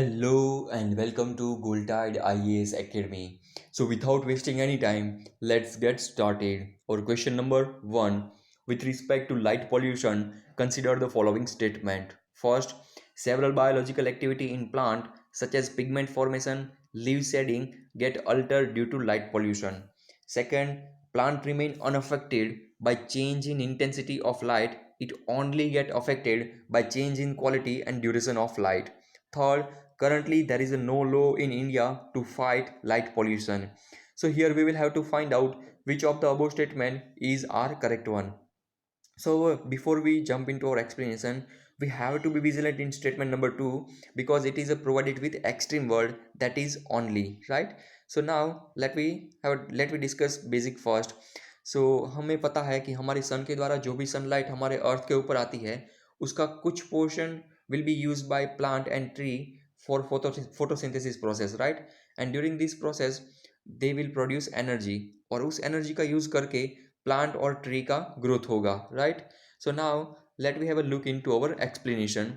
Hello and welcome to Goldtide IAS Academy. So without wasting any time, let's get started. Our question number 1. With respect to light pollution, consider the following statement. First, several biological activity in plant such as pigment formation, leaf shedding get altered due to light pollution. Second, plant remain unaffected by change in intensity of light. It only get affected by change in quality and duration of light. Third, currently there is no law in India to fight light pollution. So here we will have to find out which of the above statement is our correct one. So before we jump into our explanation, we have to be vigilant in statement number 2 because it is provided with extreme word, that is only, right? So now let me discuss basic first. So हमें पता है कि हमारे सन के द्वारा जो भी sunlight हमारे अर्थ के ऊपर आती है उसका कुछ portion will be used by plant and tree for photosynthesis process, right? And during this process they will produce energy और उस energy का use करके plant और tree का growth होगा, right? So now let me have a look into our explanation.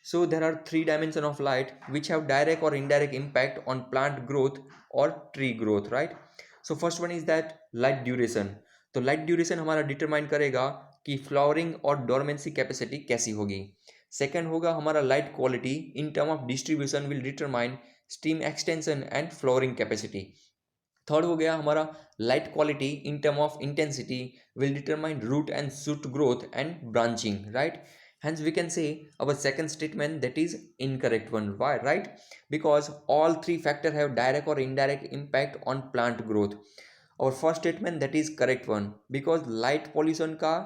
So there are three dimensions of light which have direct or indirect impact on plant growth or tree growth, right? So first one is that light duration. तो light duration हमारा determine करेगा कि flowering और dormancy capacity कैसी होगी. Second होगा हमारा light quality in term of distribution will determine stem extension and flowering capacity. Third हो गया हमारा light quality in term of intensity will determine root and shoot growth and branching, right? Hence we can say our second statement that is incorrect one. Why? Right? Because all three factors have direct or indirect impact on plant growth. Our first statement that is correct one because light pollution का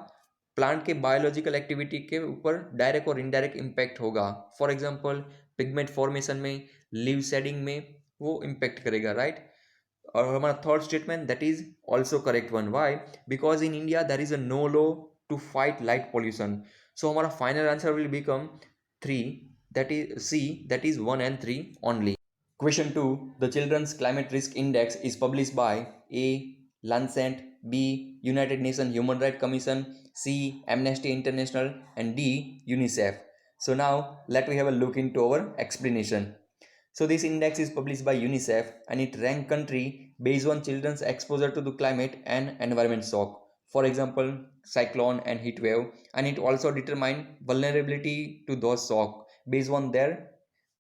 plant के biological activity के ऊपर direct और indirect impact होगा. For example pigment formation में, leaf shedding में वो impact करेगा, राइट? और हमारा third statement that is also correct one. Why? Because in India there is a no law to fight light pollution. So हमारा final answer will become 3, that is C, that is 1 and 3 only. Question 2. The Children's Climate Risk Index is published by A. Lancet, B. United Nations Human Rights Commission, C. Amnesty International, and D. UNICEF. So now let me have a look into our explanation. So this index is published by UNICEF and it ranks country based on children's exposure to the climate and environment shock. For example, cyclone and heat wave, and it also determine vulnerability to those shock based on their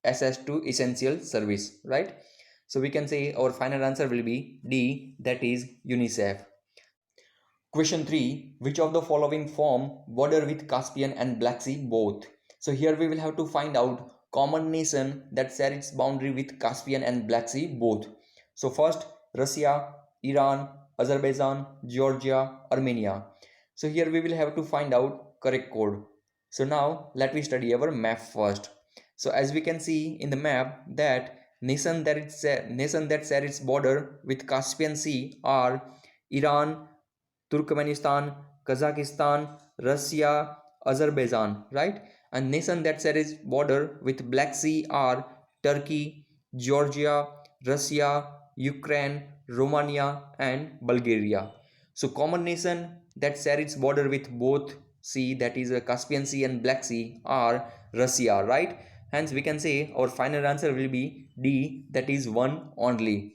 access to essential service, right? So we can say our final answer will be D, that is UNICEF. Question 3. Which of the following form border with Caspian and Black Sea both? So here we will have to find out common nation that share its boundary with Caspian and Black Sea both. So first, Russia, Iran, Azerbaijan, Georgia, Armenia. So here we will have to find out correct code. So now let me study our map first. So as we can see in the map that nation that share its border with Caspian Sea are Iran, Turkmenistan, Kazakhstan, Russia, Azerbaijan, right? And nation that share its border with Black Sea are Turkey, Georgia, Russia, Ukraine, Romania, and Bulgaria. So common nation that share its border with both sea, that is Caspian Sea and Black Sea, are Russia, right? Hence we can say our final answer will be D, that is 1 only.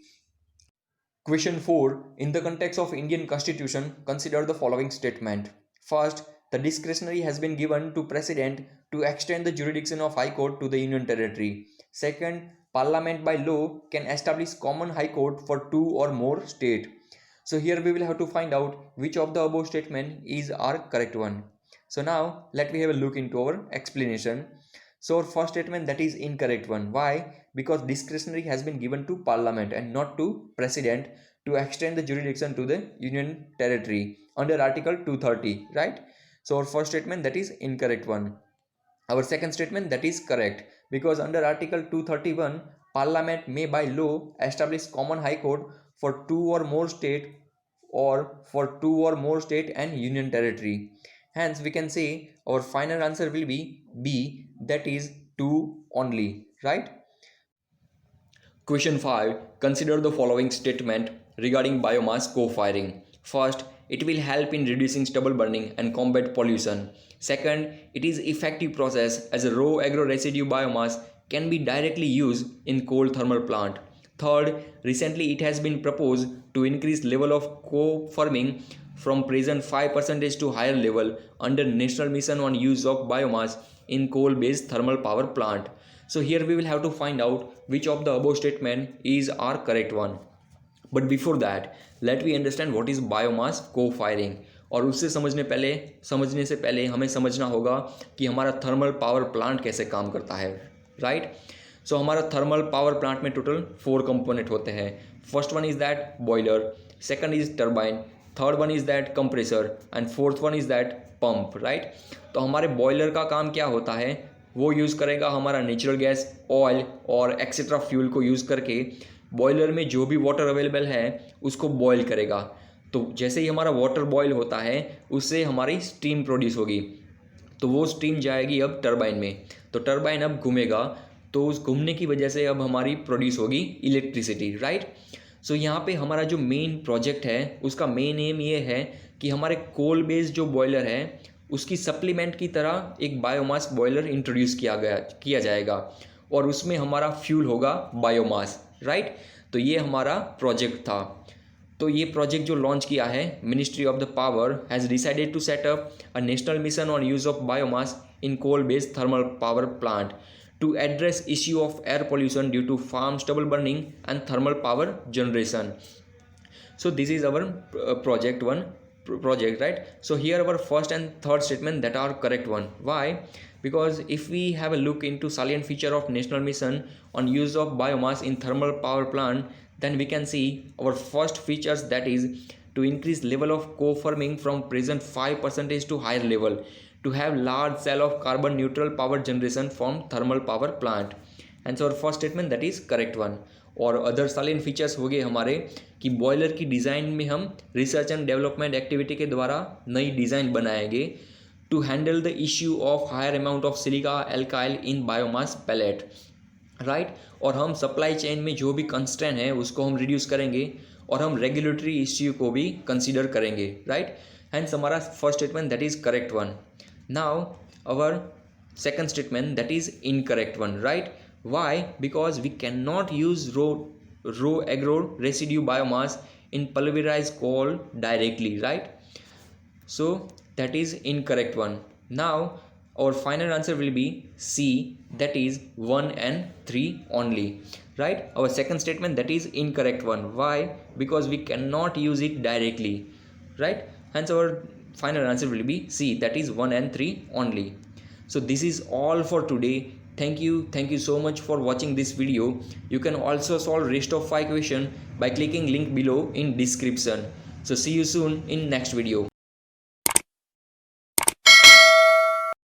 Question 4. In the context of Indian Constitution, consider the following statement. First, the discretionary has been given to President to extend the jurisdiction of High Court to the Union Territory. Second, Parliament by law can establish common High Court for 2 or more states. So here we will have to find out which of the above statement is our correct one. So now let me have a look into our explanation. So our first statement that is incorrect one. Why? Because discretionary has been given to Parliament and not to President to extend the jurisdiction to the Union Territory under Article 230, right? So our first statement that is incorrect one. Our second statement that is correct because under Article 231 Parliament may by law establish common High Court for 2 or more state and Union Territory. Hence we can say our final answer will be B, that is 2 only, right? Question 5. Consider the following statement regarding biomass co-firing. First, it will help in reducing stubble burning and combat pollution. Second, it is effective process as a raw agro residue biomass can be directly used in coal thermal plant. Third, recently it has been proposed to increase level of co-firming from present 5% to higher level under National Mission on Use of Biomass in Coal-based Thermal Power Plant. So here we will have to find out which of the above statement is our correct one. But before that let we understand what is biomass co firing. और उससे समझने से पहले हमें समझना होगा कि हमारा थर्मल पावर प्लांट कैसे काम करता है, राइट। सो हमारा थर्मल पावर प्लांट में टोटल 4 कंपोनेंट होते हैं। First one is that boiler, second is turbine, third one is that compressor and fourth one is that pump, right. तो हमारे बॉयलर का काम क्या होता है, वो यूज़ करेगा हमारा नेचुरल गैस, ऑयल और एक्सेट्रा फ्यूल को यूज़ करके बॉयलर में जो भी वाटर अवेलेबल है उसको बॉयल करेगा। तो जैसे ही हमारा वाटर बॉयल होता है उससे हमारी स्टीम प्रोड्यूस होगी, तो वो स्टीम जाएगी अब टरबाइन में। तो टरबाइन अब घूमेगा, तो उस घूमने की वजह से अब हमारी प्रोड्यूस होगी इलेक्ट्रिसिटी, राइट। सो यहाँ पे हमारा जो मेन प्रोजेक्ट है उसका मेन एम ये है कि हमारे कोल बेस्ड जो बॉयलर है उसकी सप्लीमेंट की तरह एक बायोमास बॉयलर इंट्रोड्यूस किया जाएगा और उसमें हमारा फ्यूल होगा बायोमास, राइट। तो ये हमारा प्रोजेक्ट था। तो ये प्रोजेक्ट जो लॉन्च किया है, ministry of the power has decided to set up a national mission on use of biomass in coal based thermal power plant to address issue of air pollution due to farm stubble burning and thermal power generation. So this is our project, right? So here our first and third statement that are correct one. Why? Because if we have a look into salient feature of national mission on use of biomass in thermal power plant, then we can see our first features, that is to increase level of co-firming from present 5% to higher level, to have large cell of carbon neutral power generation from thermal power plant. And so our first statement that is correct one. और other सालिन features हो गए हमारे कि boiler की design में हम research and development activity के द्वारा नई डिज़ाइन बनाएंगे to handle the issue of higher amount of silica alkali in biomass pellet, right. और हम सप्लाई चेन में जो भी कंस्ट्रेंट है उसको हम रिड्यूस करेंगे और हम रेगुलेटरी इश्यू को भी कंसीडर करेंगे, राइट। हैंस हमारा first statement that is correct one. Now our second statement that is incorrect one, right? Why? Because we cannot use raw agro residue biomass in pulverized coal directly, right? So that is incorrect one. Now our final answer will be C, that is 1 and 3 only, right? Our second statement that is incorrect one. Why? Because we cannot use it directly, right? Hence our final answer will be C, that is 1 and 3 only. So this is all for today. Thank you so much for watching this video. You can also solve rest of 5 questions by clicking link below in description. So see you soon in next video.